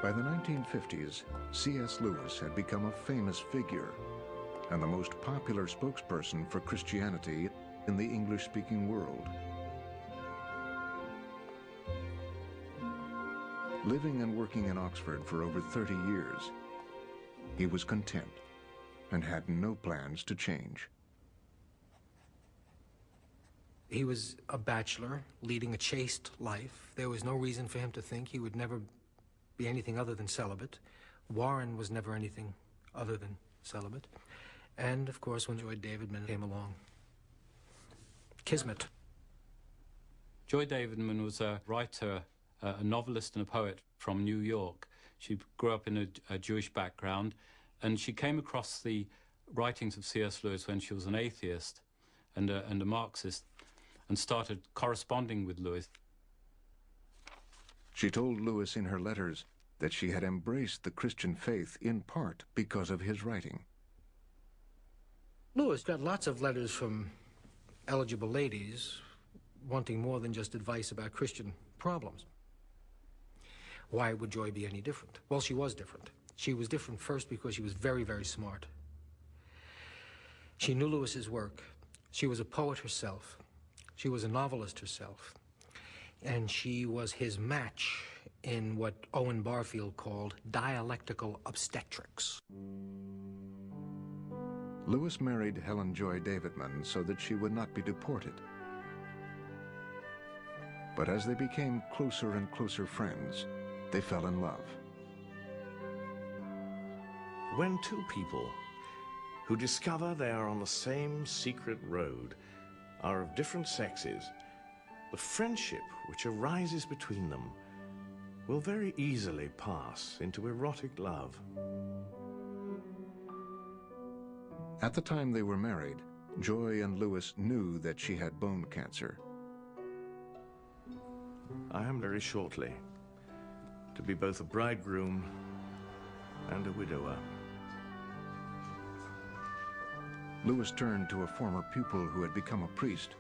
By the 1950s, C.S. Lewis had become a famous figure and the most popular spokesperson for Christianity in the English-speaking world. Living and working in Oxford for over 30 years, he was content and had no plans to change. He was a bachelor, leading a chaste life. There was no reason for him to think he would never be anything other than celibate. Warren was never anything other than celibate. And, of course, when Joy Davidman came along, kismet. Joy Davidman was a writer, a novelist and a poet from New York. She grew up in a Jewish background, and she came across the writings of C.S. Lewis when she was an atheist and a Marxist, and started corresponding with Lewis. She told Lewis in her letters that she had embraced the Christian faith in part because of his writing. Lewis got lots of letters from eligible ladies wanting more than just advice about Christian problems. Why would Joy be any different? Well, she was different. She was different first because she was very, very smart. She knew Lewis's work. She was a poet herself. She was a novelist herself. And she was his match in what Owen Barfield called dialectical obstetrics. Lewis married Helen Joy Davidman so that she would not be deported. But as they became closer and closer friends, they fell in love. When two people who discover they are on the same secret road are of different sexes, the friendship which arises between them will very easily pass into erotic love. At the time they were married, Joy and Lewis knew that she had bone cancer. I am very shortly to be both a bridegroom and a widower. Lewis turned to a former pupil who had become a priest,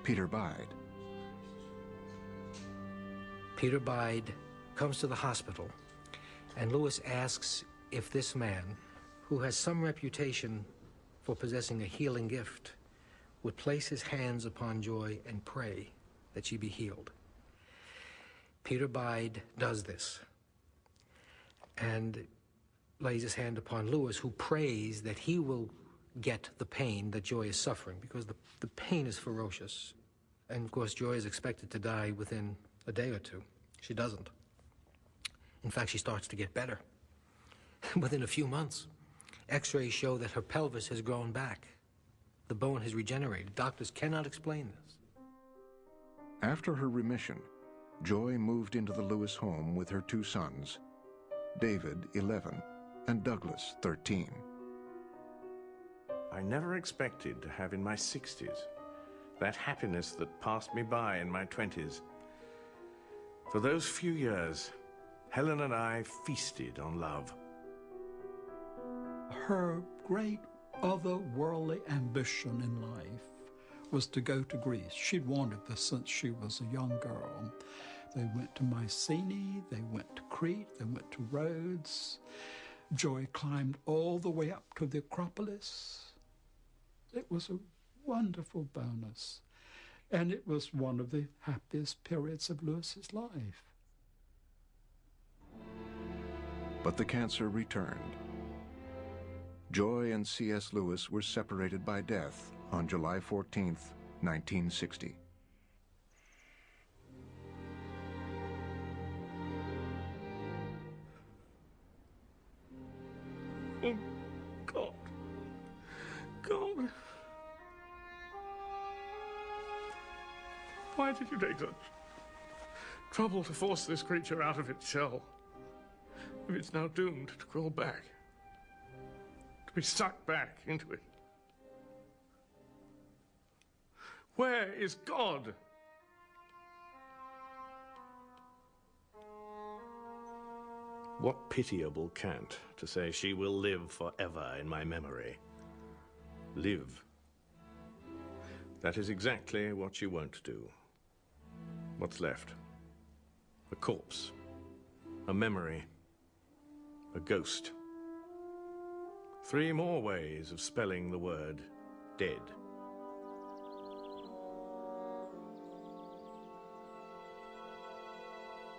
Peter Bide. Peter Bide comes to the hospital, and Lewis asks if this man, who has some reputation for possessing a healing gift, would place his hands upon Joy and pray that she be healed. Peter Bide does this and lays his hand upon Lewis, who prays that he will get the pain that Joy is suffering, because the pain is ferocious. And of course, Joy is expected to die within a day or two. She doesn't. In fact, she starts to get better within a few months. X-rays show that her pelvis has grown back. The bone has regenerated. Doctors cannot explain this. After her remission, Joy moved into the Lewis home with her two sons, David, 11, and Douglas, 13. I never expected to have in my 60s that happiness that passed me by in my 20s. For those few years, Helen and I feasted on love. Her great otherworldly ambition in life was to go to Greece. She'd wanted this since she was a young girl. They went to Mycenae, they went to Crete, they went to Rhodes. Joy climbed all the way up to the Acropolis. It was a wonderful bonus, and it was one of the happiest periods of Lewis's life. But the cancer returned. Joy and C.S. Lewis were separated by death on July 14th, 1960. Oh, God. God. Why did you take such trouble to force this creature out of its shell? If it's now doomed to crawl back, to be sucked back into it. Where is God? What pitiable cant to say she will live forever in my memory. Live. That is exactly what she won't do. What's left? A corpse. A memory. a ghost. 3 more ways of spelling the word dead.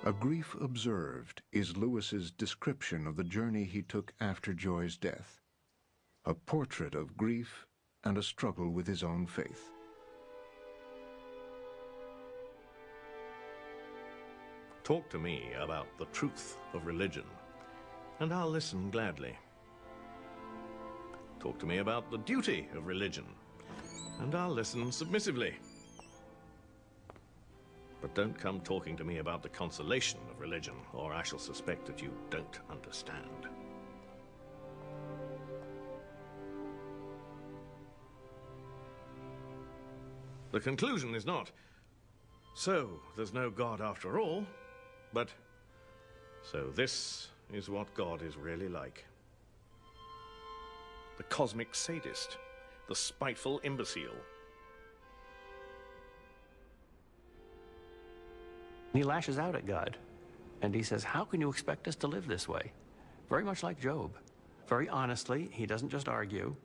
A Grief Observed is Lewis's description of the journey he took after Joy's death, a portrait of grief and a struggle with his own faith. Talk to me about the truth of religion, and I'll listen gladly. Talk to me about the duty of religion, and I'll listen submissively. But don't come talking to me about the consolation of religion, or I shall suspect that you don't understand. The conclusion is not, so there's no God after all, but so this is what God is really like. The cosmic sadist, the spiteful imbecile. He lashes out at God, and he says, how can you expect us to live this way? Very much like Job. Very honestly, he doesn't just argue.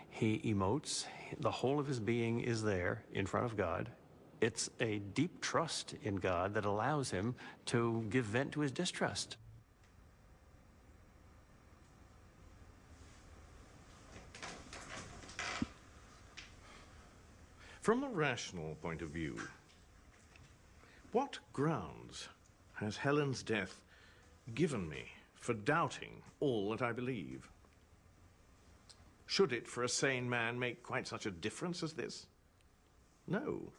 He emotes. The whole of his being is there in front of God. It's a deep trust in God that allows him to give vent to his distrust. From the rational point of view, what grounds has Helen's death given me for doubting all that I believe? Should it, for a sane man, make quite such a difference as this? No.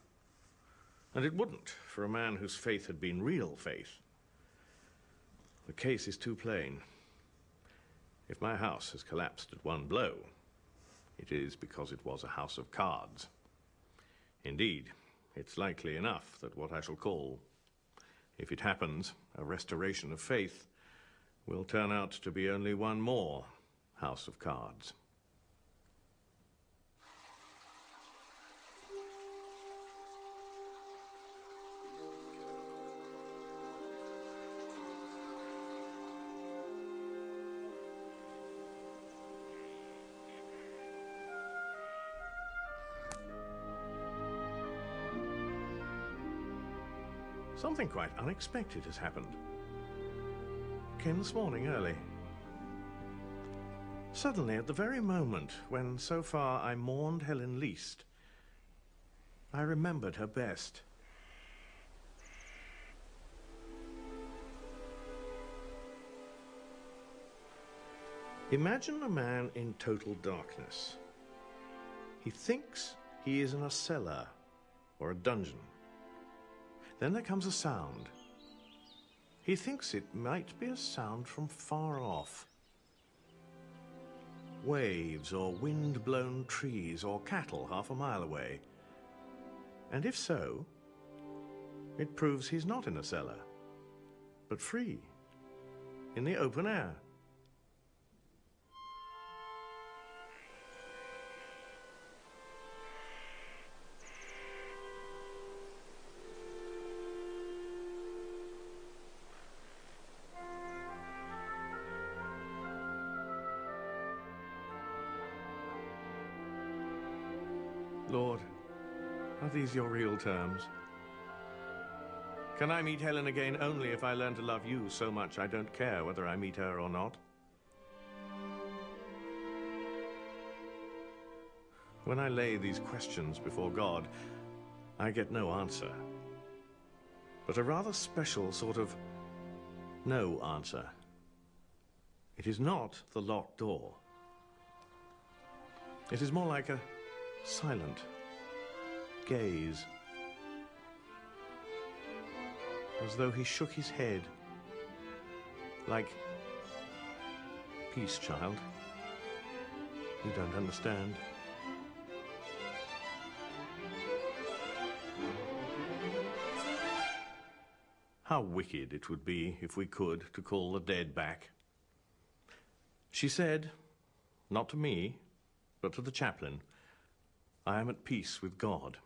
And it wouldn't for a man whose faith had been real faith. The case is too plain. If my house has collapsed at one blow, it is because it was a house of cards. Indeed, it's likely enough that what I shall call, if it happens, a restoration of faith, will turn out to be only one more house of cards. Something quite unexpected has happened. Came this morning early. Suddenly, at the very moment when so far I mourned Helen least, I remembered her best. Imagine a man in total darkness. He thinks he is in a cellar or a dungeon. Then there comes a sound. He thinks it might be a sound from far off. Waves or wind-blown trees or cattle half a mile away. And if so, it proves he's not in a cellar, but free, in the open air. Lord, are these your real terms? Can I meet Helen again only if I learn to love you so much I don't care whether I meet her or not? When I lay these questions before God, I get no answer, but a rather special sort of no answer. It is not the locked door. It is more like a silent gaze, as though he shook his head, like, peace, child, you don't understand. How wicked it would be if we could, to call the dead back. She said, not to me, but to the chaplain, I am at peace with God.